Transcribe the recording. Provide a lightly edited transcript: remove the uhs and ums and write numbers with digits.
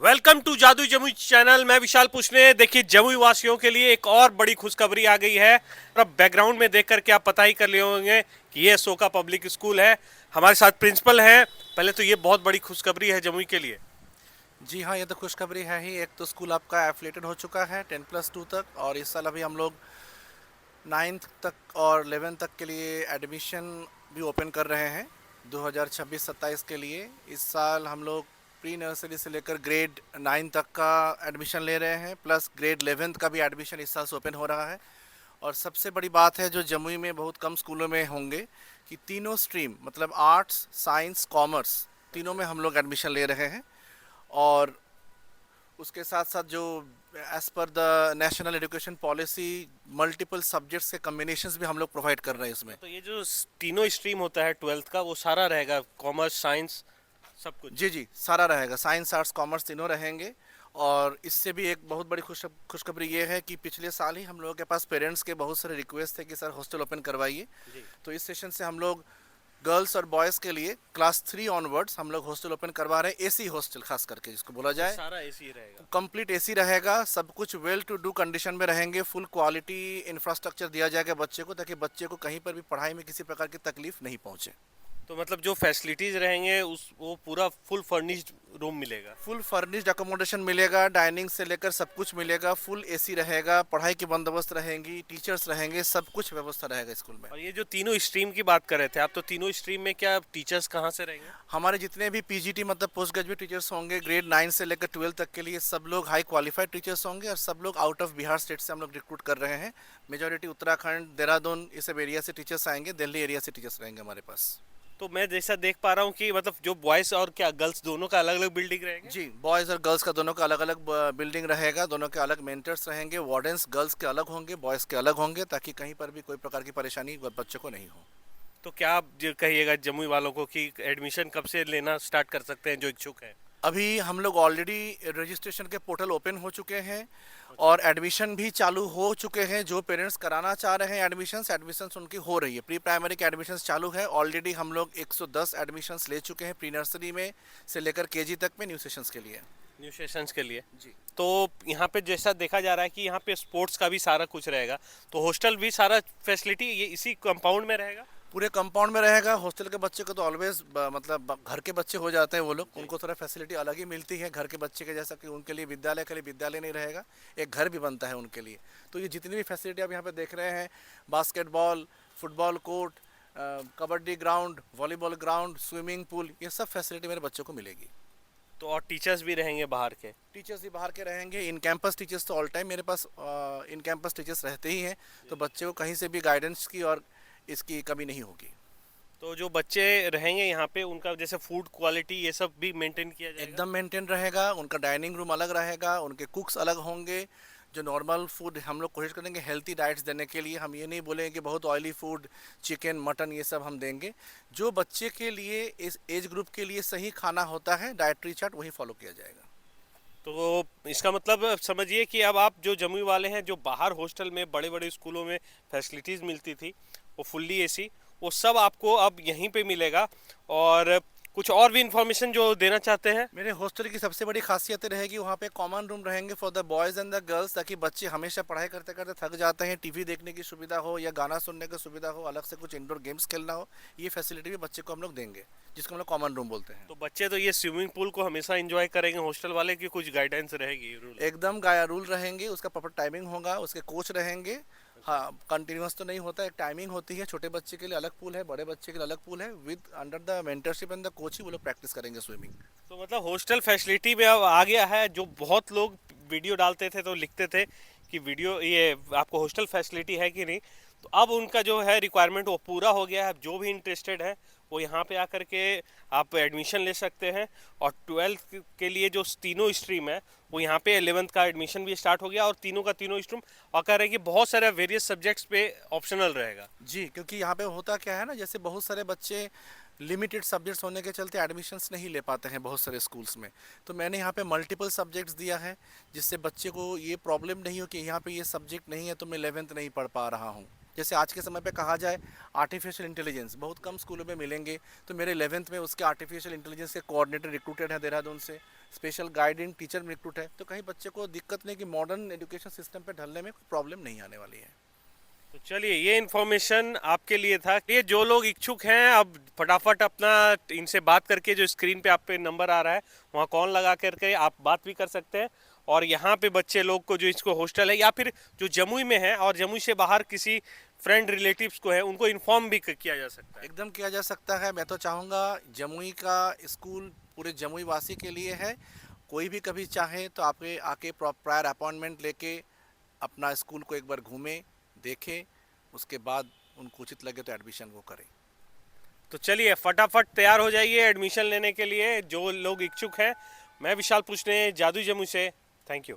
Welcome to जादू Jamui channel. मैं विशाल पूछने। देखिए, जमुई वासियों के लिए एक और बड़ी खुशखबरी आ गई है। और अब बैकग्राउंड में देख करके आप पता ही कर लिए होंगे कि ये सोका पब्लिक स्कूल है। हमारे साथ प्रिंसिपल हैं। पहले तो ये बहुत बड़ी खुशखबरी है जमुई के लिए। जी हाँ, ये तो खुशखबरी है ही। एक तो स्कूल आपका एफिलेटेड हो चुका है 10+2 तक, और इस साल अभी हम लोग 9th तक और 11th तक के लिए एडमिशन भी ओपन कर रहे हैं 2026-27 के लिए। इस साल हम लोग प्री नर्सरी से लेकर ग्रेड 9 तक का एडमिशन ले रहे हैं, प्लस ग्रेड 11th का भी एडमिशन इस साल से ओपन हो रहा है। और सबसे बड़ी बात है जो जमुई में बहुत कम स्कूलों में होंगे कि तीनों स्ट्रीम मतलब आर्ट्स, साइंस, कॉमर्स, तीनों में हम लोग एडमिशन ले रहे हैं। और उसके साथ साथ जो as per the national education policy multiple subjects के कम्बिनेशंस भी हम लोग प्रोवाइड कर रहे हैं इसमें। तो ये जो तीनों स्ट्रीम होता है ट्वेल्थ का, वो सारा रहेगा, कॉमर्स, साइंस, सब कुछ। जी जी, सारा रहेगा, साइंस आर्ट्स कॉमर्स तीनों रहेंगे। और इससे भी एक बहुत बड़ी खुशखबरी ये है कि पिछले साल ही हम लोगों के पास पेरेंट्स के बहुत सारे रिक्वेस्ट थे कि सर हॉस्टल ओपन करवाइए। जी। तो इस सेशन से हम लोग गर्ल्स और बॉयज़ के लिए क्लास 3 ऑनवर्ड्स हम लोग हॉस्टल ओपन करवा रहे हैं, एसी हॉस्टल खास करके जिसको बोला अच्छा, जाए। सारा एसी रहेगा। कंप्लीट एसी रहेगा, सब कुछ वेल टू डू कंडीशन में रहेंगे, फुल क्वालिटी इंफ्रास्ट्रक्चर दिया जाएगा बच्चे को, ताकि बच्चे को कहीं पर भी पढ़ाई में किसी प्रकार की तकलीफ नहीं पहुंचे। तो मतलब जो फैसिलिटीज रहेंगे उस वो पूरा फुल फर्निश्ड रूम मिलेगा। फुल फर्निश्ड अकोमोडेशन मिलेगा, डाइनिंग से लेकर सब कुछ मिलेगा, फुल एसी रहेगा, पढ़ाई की बंदोबस्त रहेंगी, टीचर्स रहेंगे, सब कुछ व्यवस्था रहेगा स्कूल में। और ये जो तीनों स्ट्रीम की बात कर रहे थे आप, तो तीनों स्ट्रीम में क्या टीचर्स कहाँ से रहेंगे? हमारे जितने भी पीजीटी मतलब पोस्ट ग्रेजुएट टीचर्स होंगे ग्रेड 9 से लेकर 12 तक के लिए, सब लोग हाई क्वालिफाइड टीचर्स होंगे। और सब लोग आउट ऑफ बिहार स्टेट से हम लोग रिक्रूट कर रहे हैं। मेजॉरिटी उत्तराखंड, देहरादून, ये सब एरिया से टीचर्स आएंगे, दिल्ली एरिया से टीचर्स रहेंगे हमारे पास। तो मैं जैसा देख पा रहा हूँ कि मतलब जो बॉयज और क्या गर्ल्स दोनों का अलग अलग बिल्डिंग रहेंगे। जी, बॉयज़ और गर्ल्स का दोनों का अलग अलग बिल्डिंग रहेगा, दोनों के अलग मेंटर्स रहेंगे, वार्डन्स गर्ल्स के अलग होंगे, बॉयज़ के अलग होंगे, ताकि कहीं पर भी कोई प्रकार की परेशानी बच्चों को नहीं हो। तो क्या आप जो कहिएगा जमुई वालों को कि एडमिशन कब से लेना स्टार्ट कर सकते हैं जो इच्छुक हैं? अभी हम लोग ऑलरेडी रजिस्ट्रेशन के पोर्टल ओपन हो चुके हैं अच्छा। और एडमिशन भी चालू हो चुके हैं। जो पेरेंट्स कराना चाह रहे हैं एडमिशन्स उनकी हो रही है। प्री प्राइमरी के एडमिशन्स चालू है, ऑलरेडी हम लोग 110 एडमिशन्स ले चुके हैं प्री नर्सरी में से लेकर केजी तक में न्यू सेशंस के लिए। न्यू सेशंस के लिए। जी, तो यहाँ पे जैसा देखा जा रहा है कि यहाँ पे स्पोर्ट्स का भी सारा कुछ रहेगा, तो हॉस्टल भी सारा फैसिलिटी ये इसी कंपाउंड में रहेगा। पूरे कंपाउंड में रहेगा। हॉस्टल के बच्चे को तो ऑलवेज मतलब घर के बच्चे हो जाते हैं वो लोग, जी। उनको थोड़ा फैसिलिटी अलग ही मिलती है घर के बच्चे के जैसा, कि उनके लिए विद्यालय के लिए विद्यालय नहीं रहेगा, एक घर भी बनता है उनके लिए। तो ये जितनी भी फैसिलिटी आप यहाँ पे देख रहे हैं, basketball, football court, kabaddi ground, volleyball ground, swimming pool, ये सब फैसिलिटी मेरे बच्चों को मिलेगी। तो और टीचर्स भी रहेंगे बाहर के। टीचर्स भी बाहर के रहेंगे। इन कैंपस टीचर्स तो ऑल टाइम मेरे पास इन कैंपस टीचर्स रहते ही हैं, तो बच्चे को कहीं से भी गाइडेंस की और इसकी कमी नहीं होगी। तो जो बच्चे रहेंगे यहाँ पे उनका जैसे फूड क्वालिटी ये सब भी मेंटेन किया जाएगा। एकदम मेंटेन रहेगा, उनका डाइनिंग रूम अलग रहेगा, उनके कुक्स अलग होंगे। जो नॉर्मल फूड हम लोग कोशिश करेंगे हेल्थी डाइट्स देने के लिए, हम ये नहीं बोलेंगे कि बहुत ऑयली फूड, चिकन मटन ये सब हम देंगे। जो बच्चे के लिए इस एज ग्रुप के लिए सही खाना होता है, डाइटरी चार्ट वही फॉलो किया जाएगा। तो इसका मतलब समझिए कि अब आप जो जमुई वाले हैं, जो बाहर हॉस्टल में बड़े बड़े स्कूलों में फैसिलिटीज़ मिलती थी वो फुल्ली एसी, वो सब आपको अब यहीं पे मिलेगा। और कुछ और भी इंफॉर्मेशन जो देना चाहते हैं? मेरे हॉस्टल की सबसे बड़ी खासियत रहेगी वहाँ पे कॉमन रूम रहेंगे for the boys and the girls, ताकि बच्चे हमेशा पढ़ाई करते करते थक जाते हैं, टीवी देखने की सुविधा हो या गाना सुनने की सुविधा हो, अलग से कुछ इंडोर गेम्स खेलना हो, ये फैसिलिटी भी बच्चे को हम लोग देंगे, जिसको हम लोग कॉमन रूम बोलते हैं। तो बच्चे तो ये स्विमिंग पूल को हमेशा एंजॉय करेंगे हॉस्टल वाले की कुछ गाइडेंस रहेगी रूल? एकदम गाया रूल रहेंगे, उसका प्रॉपर टाइमिंग होगा, उसके कोच रहेंगे। हाँ, कंटिन्यूस तो नहीं होता, एक टाइमिंग होती है। छोटे बच्चे के लिए अलग पूल है, बड़े बच्चे के लिए अलग पूल है, with under the mentorship and the coach ही वो लोग प्रैक्टिस करेंगे स्विमिंग। तो मतलब हॉस्टल फैसिलिटी में अब आ गया है। जो बहुत लोग वीडियो डालते थे तो लिखते थे कि वीडियो ये आपको हॉस्टल फैसिलिटी है कि नहीं, तो अब उनका जो है रिक्वायरमेंट वो पूरा हो गया है। जो भी इंटरेस्टेड है वो यहाँ पे आकर के आप एडमिशन ले सकते हैं। और ट्वेल्थ के लिए जो तीनों स्ट्रीम है वो यहाँ पे 11th का एडमिशन भी स्टार्ट हो गया, और तीनों का तीनों स्ट्रीम और कह रहे हैं कि बहुत सारे वेरियस सब्जेक्ट्स पे ऑप्शनल रहेगा। जी, क्योंकि यहाँ पे होता क्या है ना, जैसे बहुत सारे बच्चे लिमिटेड सब्जेक्ट्स होने के चलते एडमिशन्स नहीं ले पाते हैं बहुत सारे स्कूल्स में। तो मैंने यहाँ पे मल्टीपल सब्जेक्ट्स दिया है, जिससे बच्चे को ये प्रॉब्लम नहीं हो कि यहाँ पे ये सब्जेक्ट नहीं है तो मैं 11th नहीं पढ़ पा रहा हूँ। जैसे आज के समय पे कहा जाए आर्टिफिशियल इंटेलिजेंस बहुत कम स्कूलों में मिलेंगे, तो मेरे 11th में उसके आर्टिफिशियल इंटेलिजेंस के कोऑर्डिनेटर रिक्रूटेड है देहरादून से, स्पेशल गाइडिंग टीचर रिक्रूट है, तो कहीं बच्चे को दिक्कत नहीं कि मॉडर्न एजुकेशन सिस्टम पे ढलने में कोई प्रॉब्लम नहीं आने वाली है। तो चलिए ये इन्फॉर्मेशन आपके लिए था। ये जो लोग इच्छुक हैं अब फटाफट अपना इनसे बात करके, जो स्क्रीन पे आप पे नंबर आ रहा है वहाँ कॉल लगा करके आप बात भी कर सकते हैं। और यहाँ पे बच्चे लोग को जो इसको हॉस्टल है या फिर जो जमुई में है और जमुई से बाहर किसी फ्रेंड रिलेटिव्स को है उनको इन्फॉर्म भी किया जा सकता है। एकदम किया जा सकता है। मैं तो चाहूँगा जमुई का स्कूल पूरे जमुई वासी के लिए है। कोई भी कभी चाहे तो आपके आके प्रायर अपॉइंटमेंट लेके अपना स्कूल को एक बार घूमें, देखें, उसके बाद उनको उचित लगे तो एडमिशन वो करें। तो चलिए फटाफट तैयार हो जाइए एडमिशन लेने के लिए जो लोग इच्छुक हैं। मैं विशाल पूछने जादू जमुई से। Thank you.